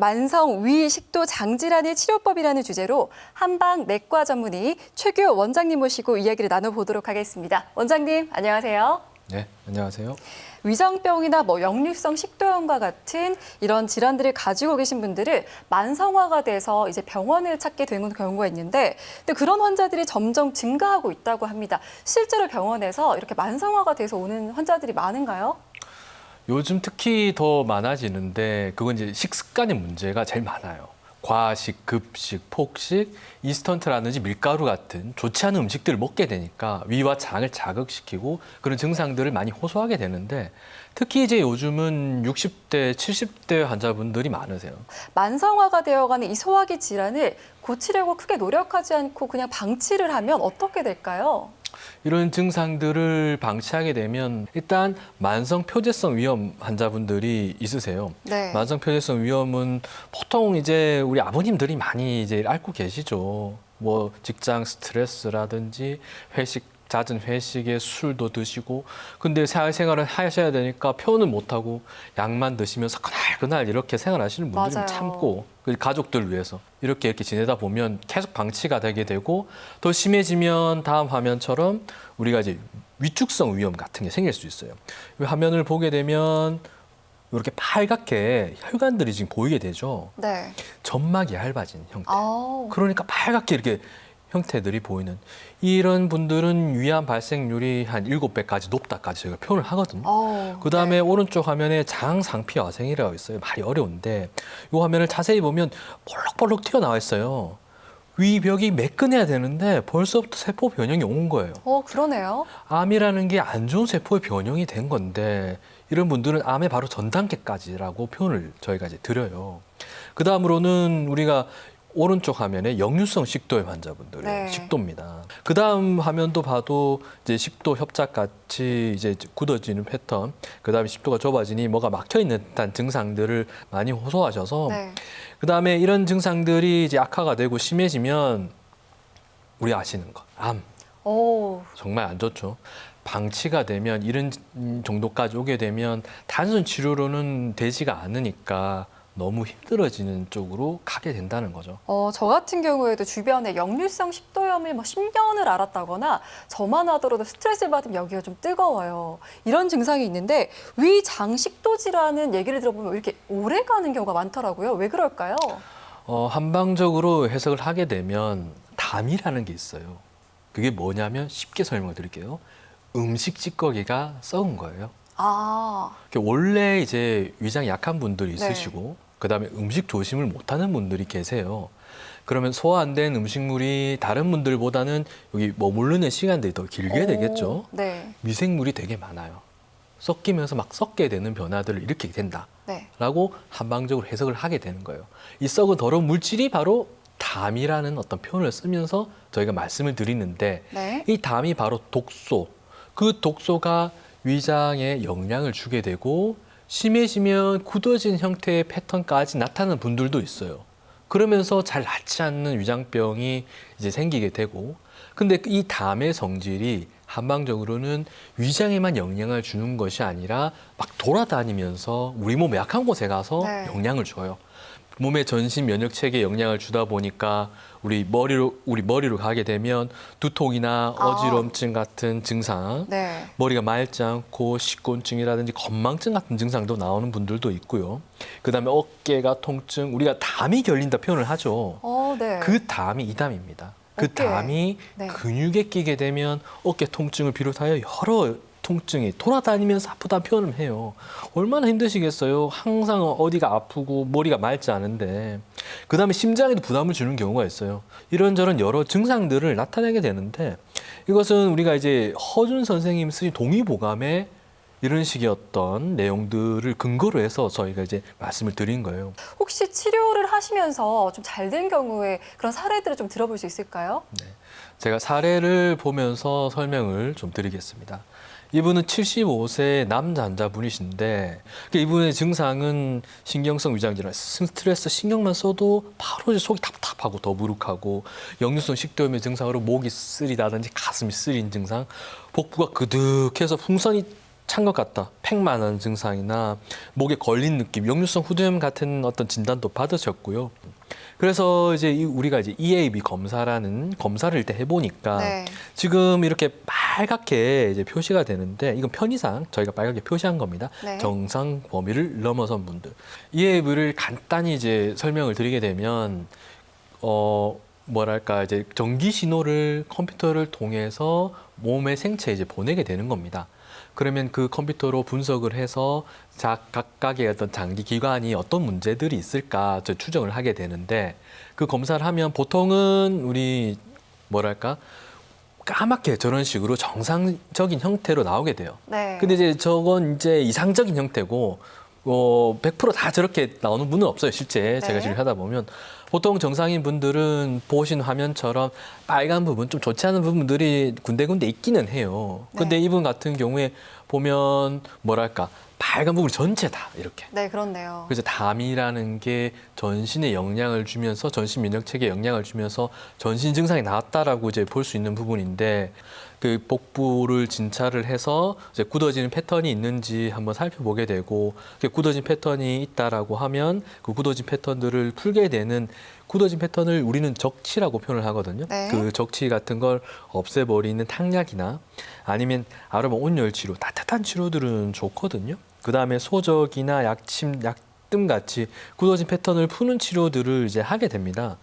만성 위식도 장질환의 치료법이라는 주제로 한방 내과 전문의 최규 원장님 모시고 이야기를 나눠보도록 하겠습니다. 원장님, 안녕하세요. 네, 안녕하세요. 위장병이나 역류성 식도염과 같은 이런 질환들을 가지고 계신 분들을 만성화가 돼서 이제 병원을 찾게 되는 경우가 있는데, 근데 그런 환자들이 점점 증가하고 있다고 합니다. 실제로 병원에서 이렇게 만성화가 돼서 오는 환자들이 많은가요? 요즘 특히 더 많아지는데 그건 이제 식습관의 문제가 제일 많아요. 과식, 급식, 폭식, 인스턴트라든지 밀가루 같은 좋지 않은 음식들을 먹게 되니까 위와 장을 자극시키고 그런 증상들을 많이 호소하게 되는데, 특히 이제 요즘은 60대, 70대 환자분들이 많으세요. 만성화가 되어가는 이 소화기 질환을 고치려고 크게 노력하지 않고 그냥 방치를 하면 어떻게 될까요? 이런 증상들을 방치하게 되면 일단 만성 표재성 위염 환자분들이 있으세요. 네. 만성 표재성 위염은 보통 이제 우리 아버님들이 많이 이제 앓고 계시죠. 뭐 직장 스트레스라든지 잦은 회식에 술도 드시고, 근데 사회생활을 하셔야 되니까 표현을 못하고 약만 드시면서 그날 이렇게 생활하시는 분들이 맞아요. 참고, 가족들 위해서 이렇게 지내다 보면 계속 방치가 되게 되고, 더 심해지면 다음 화면처럼 우리가 이제 위축성 위염 같은 게 생길 수 있어요. 이 화면을 보게 되면 이렇게 빨갛게 혈관들이 지금 보이게 되죠. 네. 점막이 얇아진 형태. 아우. 그러니까 빨갛게 이렇게 형태들이 보이는, 이런 분들은 위암 발생률이 한 7배까지 높다까지 저희가 표현을 하거든요. 그다음에 네. 오른쪽 화면에 장상피화생이라고 있어요. 말이 어려운데 이 화면을 자세히 보면 볼록볼록 튀어나와 있어요. 위벽이 매끈해야 되는데 벌써부터 세포 변형이 온 거예요. 그러네요. 암이라는 게 안 좋은 세포의 변형이 된 건데, 이런 분들은 암의 바로 전 단계까지라고 표현을 저희가 이제 드려요. 그 다음으로는 우리가 오른쪽 화면에 역류성 식도염 환자분들의 네. 식도입니다. 그 다음 화면도 봐도 이제 식도 협착 같이 이제 굳어지는 패턴, 그 다음에 식도가 좁아지니 뭐가 막혀 있는 듯한 증상들을 많이 호소하셔서, 네. 그 다음에 이런 증상들이 이제 악화가 되고 심해지면 우리 아시는 거, 암. 오. 정말 안 좋죠. 방치가 되면 이런 정도까지 오게 되면 단순 치료로는 되지가 않으니까 너무 힘들어지는 쪽으로 가게 된다는 거죠. 저 같은 경우에도 주변에 역류성 식도염을 10년을 앓았다거나 저만 하더라도 스트레스를 받으면 여기가 좀 뜨거워요. 이런 증상이 있는데 위장식도 질환은 얘기를 들어보면 이렇게 오래 가는 경우가 많더라고요. 왜 그럴까요? 한방적으로 해석을 하게 되면 담이라는 게 있어요. 그게 뭐냐면 쉽게 설명을 드릴게요. 음식 찌꺼기가 썩은 거예요. 아. 원래 이제 위장이 약한 분들이 있으시고, 그다음에 음식 조심을 못하는 분들이 계세요. 그러면 소화 안 된 음식물이 다른 분들보다는 여기 머무르는 시간들이 더 길게 되겠죠. 네. 미생물이 되게 많아요. 섞이면서 막 썩게 되는 변화들을 일으키게 된다라고 네. 한방적으로 해석을 하게 되는 거예요. 이 썩은 더러운 물질이 바로 담이라는 어떤 표현을 쓰면서 저희가 말씀을 드리는데, 네. 이 담이 바로 독소, 그 독소가 위장에 영향을 주게 되고 심해지면 굳어진 형태의 패턴까지 나타나는 분들도 있어요. 그러면서 잘 낫지 않는 위장병이 이제 생기게 되고, 근데 이 담의 성질이 한방적으로는 위장에만 영향을 주는 것이 아니라 막 돌아다니면서 우리 몸 약한 곳에 가서 네. 영향을 줘요. 몸의 전신 면역 체계에 영향을 주다 보니까 우리 머리로 가게 되면 두통이나 어지럼증 같은 증상, 네. 머리가 맑지 않고 식곤증이라든지 건망증 같은 증상도 나오는 분들도 있고요. 그다음에 어깨가 통증, 우리가 담이 결린다 표현을 하죠. 네. 그 담이 이 담입니다. 그 어깨. 담이 네. 근육에 끼게 되면 어깨 통증을 비롯하여 여러 통증이 돌아다니면서 아프다는 표현을 해요. 얼마나 힘드시겠어요. 항상 어디가 아프고 머리가 맑지 않은데. 그다음에 심장에도 부담을 주는 경우가 있어요. 이런저런 여러 증상들을 나타내게 되는데, 이것은 우리가 이제 허준 선생님 쓰신 동의보감에 이런 식의 어떤 내용들을 근거로 해서 저희가 이제 말씀을 드린 거예요. 혹시 치료를 하시면서 좀 잘 된 경우에 그런 사례들을 좀 들어볼 수 있을까요? 네. 제가 사례를 보면서 설명을 좀 드리겠습니다. 이분은 75세 남자 환자분이신데, 이분의 증상은 신경성 위장질환, 스트레스 신경만 써도 바로 이제 속이 답답하고 더부룩하고, 역류성 식도염의 증상으로 목이 쓰리다든지 가슴이 쓰린 증상, 복부가 그득해서 풍선이 찬 것 같다, 팩만한 증상이나 목에 걸린 느낌, 역류성 후두염 같은 어떤 진단도 받으셨고요. 그래서 이제 우리가 이제 EAB 검사라는 검사를 일단 해보니까 네. 지금 이렇게 빨갛게 이제 표시가 되는데 이건 편의상 저희가 빨갛게 표시한 겁니다. 네. 정상 범위를 넘어선 분들. EAB를 간단히 이제 설명을 드리게 되면 뭐랄까 이제 전기 신호를 컴퓨터를 통해서 몸의 생체에 이제 보내게 되는 겁니다. 그러면 그 컴퓨터로 분석을 해서 각각의 어떤 장기 기관이 어떤 문제들이 있을까 추정을 하게 되는데 그 검사를 하면 보통은 우리 뭐랄까 까맣게 저런 식으로 정상적인 형태로 나오게 돼요. 네. 근데 이제 저건 이제 이상적인 형태고 100%다 저렇게 나오는 분은 없어요. 실제 제가 네. 지금 하다 보면 보통 정상인 분들은 보신 화면처럼 빨간 부분, 좀 좋지 않은 부분들이 군데군데 있기는 해요. 근데 네. 이분 같은 경우에 보면 뭐랄까 빨간 부분 전체다 이렇게. 네, 그렇네요. 그래서 담이라는 게 전신에 영향을 주면서 전신 면역 체계에 영향을 주면서 전신 증상이 나왔다라고 이제 볼 수 있는 부분인데 그 복부를 진찰을 해서 이제 굳어지는 패턴이 있는지 한번 살펴보게 되고 굳어진 패턴이 있다라고 하면 그 굳어진 패턴들을 풀게 되는 굳어진 패턴을 우리는 적치라고 표현을 하거든요. 네. 그 적치 같은 걸 없애버리는 탕약이나 아니면 아로마 온열 치료, 따뜻한 치료들은 좋거든요. 그 다음에 소적이나 약침, 약뜸 같이 굳어진 패턴을 푸는 치료들을 이제 하게 됩니다.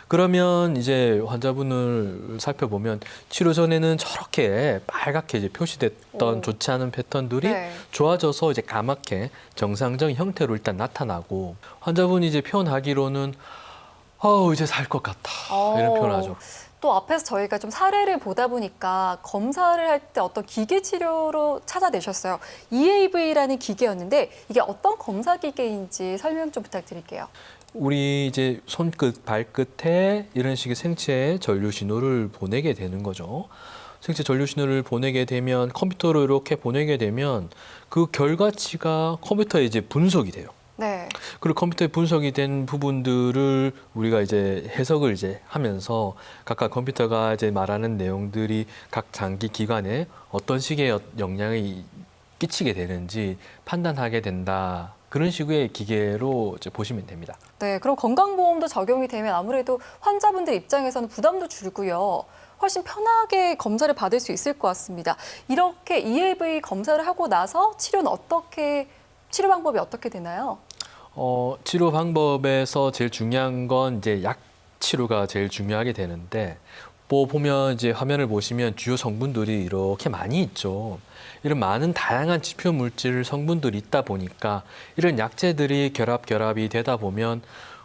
그러면 이제 환자분을 살펴보면 치료 전에는 저렇게 빨갛게 이제 표시됐던 오. 좋지 않은 패턴들이 네. 좋아져서 이제 까맣게 정상적인 형태로 일단 나타나고 환자분이 이제 표현하기로는 이제 살 것 같다 이런 표현하죠. 또 앞에서 저희가 좀 사례를 보다 보니까 검사를 할 때 어떤 기계 치료로 찾아내셨어요. EAV라는 기계였는데 이게 어떤 검사 기계인지 설명 좀 부탁드릴게요. 우리 이제 손끝, 발끝에 이런 식의 생체 전류 신호를 보내게 되는 거죠. 생체 전류 신호를 보내게 되면 컴퓨터로 이렇게 보내게 되면 그 결과치가 컴퓨터에 이제 분석이 돼요. 네. 그리고 컴퓨터에 분석이 된 부분들을 우리가 이제 해석을 이제 하면서 각각 컴퓨터가 이제 말하는 내용들이 각 장기 기관에 어떤 식의 영향이 끼치게 되는지 판단하게 된다. 그런 식의 기계로 이제 보시면 됩니다. 네, 그럼 건강보험도 적용이 되면 아무래도 환자분들 입장에서는 부담도 줄고요. 훨씬 편하게 검사를 받을 수 있을 것 같습니다. 이렇게 EAV 검사를 하고 나서 치료 방법이 어떻게 되나요? 치료 방법에서 제일 중요한 건 이제 약 치료가 제일 중요하게 되는데 보면 이제 화면을 보시면 주요 성분들이 이렇게 많이 있죠. 이런 많은 다양한 지표 물질 성분들이 있다 보니까 이런 약재들이 결합이 되다 보면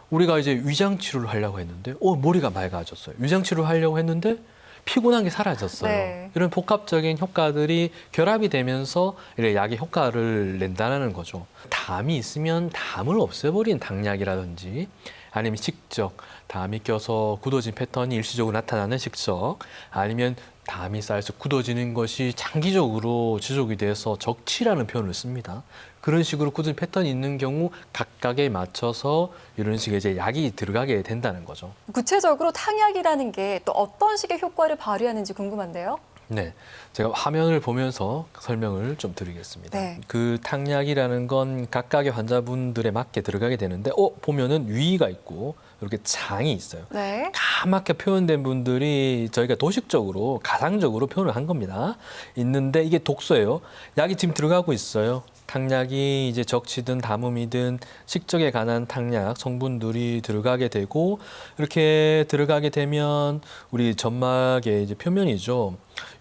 우리가 이제 위장 치료를 하려고 했는데 머리가 맑아졌어요. 위장 치료를 하려고 했는데 피곤한 게 사라졌어요. 네. 이런 복합적인 효과들이 결합이 되면서 이렇게 약의 효과를 낸다는 거죠. 담이 있으면 담을 없애버린 당약이라든지 아니면 식적, 담이 껴서 굳어진 패턴이 일시적으로 나타나는 식적, 아니면 담이 쌓여서 굳어지는 것이 장기적으로 지속이 돼서 적치라는 표현을 씁니다. 그런 식으로 굳은 패턴이 있는 경우 각각에 맞춰서 이런 식의 이제 약이 들어가게 된다는 거죠. 구체적으로 탕약이라는 게 또 어떤 식의 효과를 발휘하는지 궁금한데요. 네, 제가 화면을 보면서 설명을 좀 드리겠습니다. 네. 그 탕약이라는 건 각각의 환자분들에 맞게 들어가게 되는데 보면은 위가 있고 이렇게 장이 있어요. 네. 까맣게 표현된 분들이 저희가 도식적으로 가상적으로 표현을 한 겁니다. 있는데 이게 독소예요. 약이 지금 들어가고 있어요. 탕약이 이제 적치든 담음이든 식적에 관한 탕약 성분들이 들어가게 되고 이렇게 들어가게 되면 우리 점막의 이제 표면이죠.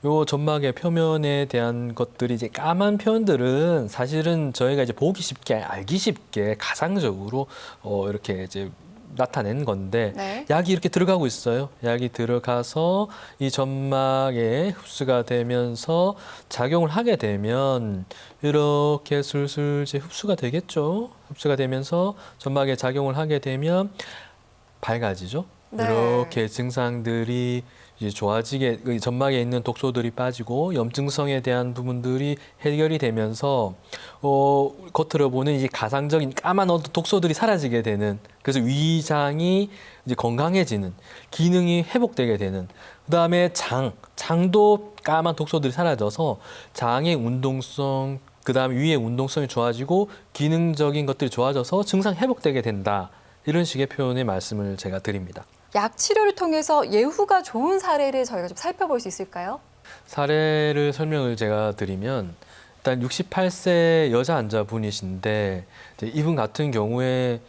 요 점막의 표면에 대한 것들이 이제 까만 표현들은 사실은 저희가 이제 보기 쉽게 알기 쉽게 가상적으로 이렇게 이제 나타낸 건데 네. 약이 이렇게 들어가고 있어요. 약이 들어가서 이 점막에 흡수가 되면서 작용을 하게 되면 이렇게 슬슬 이제 흡수가 되겠죠. 흡수가 되면서 점막에 작용을 하게 되면 밝아지죠. 네. 이렇게 증상들이 이제 좋아지게 점막에 있는 독소들이 빠지고 염증성에 대한 부분들이 해결이 되면서 겉으로 보는 이 가상적인 까만 어떤 독소들이 사라지게 되는 그래서 위장이 이제 건강해지는 기능이 회복되게 되는 그다음에 장도 까만 독소들이 사라져서 장의 운동성 그다음에 위의 운동성이 좋아지고 기능적인 것들이 좋아져서 증상 회복되게 된다. 이런 식의 표현의 말씀을 제가 드립니다. 약 치료를 통해서 예후가 좋은 사례를 저희가 좀 살펴볼 수 있을까요? 사례를 설명을 제가 드리면 일단 68세 여자 환자분이신데 이제 이분 같은 경우에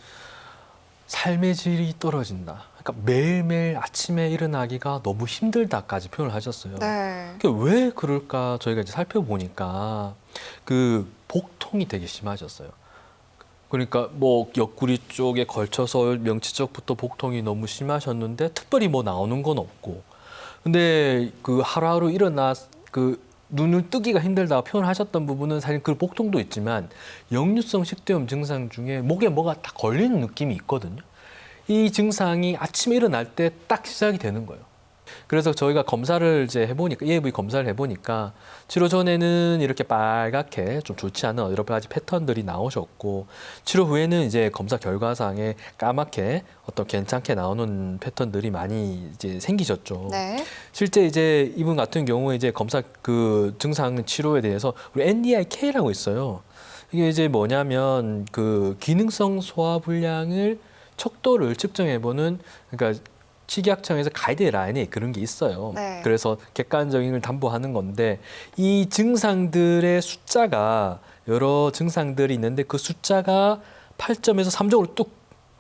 삶의 질이 떨어진다. 그러니까 매일매일 아침에 일어나기가 너무 힘들다까지 표현을 하셨어요. 네. 그러니까 왜 그럴까 저희가 이제 살펴보니까 그 복통이 되게 심하셨어요. 그러니까 뭐 옆구리 쪽에 걸쳐서 명치 쪽부터 복통이 너무 심하셨는데 특별히 뭐 나오는 건 없고 근데 그 하루하루 일어나 그 눈을 뜨기가 힘들다 표현하셨던 부분은 사실 그 복통도 있지만 역류성 식도염 증상 중에 목에 뭐가 딱 걸리는 느낌이 있거든요. 이 증상이 아침에 일어날 때 딱 시작이 되는 거예요. 그래서 저희가 검사를 이제 해보니까 EAV 검사를 해보니까 치료 전에는 이렇게 빨갛게 좀 좋지 않은 여러 가지 패턴들이 나오셨고 치료 후에는 이제 검사 결과상에 까맣게 어떤 괜찮게 나오는 패턴들이 많이 이제 생기셨죠. 네. 실제 이제 이분 같은 경우에 이제 검사 그 증상 치료에 대해서 우리 NDI-K라고 있어요. 이게 이제 뭐냐면 그 기능성 소화불량을 척도를 측정해보는 그러니까 식약청에서 가이드라인에 그런 게 있어요. 네. 그래서 객관적인 걸 담보하는 건데 이 증상들의 숫자가 여러 증상들이 있는데 그 숫자가 8점에서 3점으로 뚝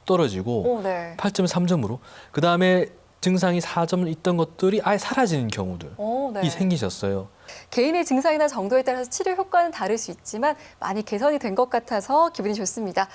떨어지고 오, 네. 8점에서 3점으로 그다음에 증상이 4점 있던 것들이 아예 사라지는 경우들이 오, 네. 생기셨어요. 개인의 증상이나 정도에 따라서 치료 효과는 다를 수 있지만 많이 개선이 된 것 같아서 기분이 좋습니다.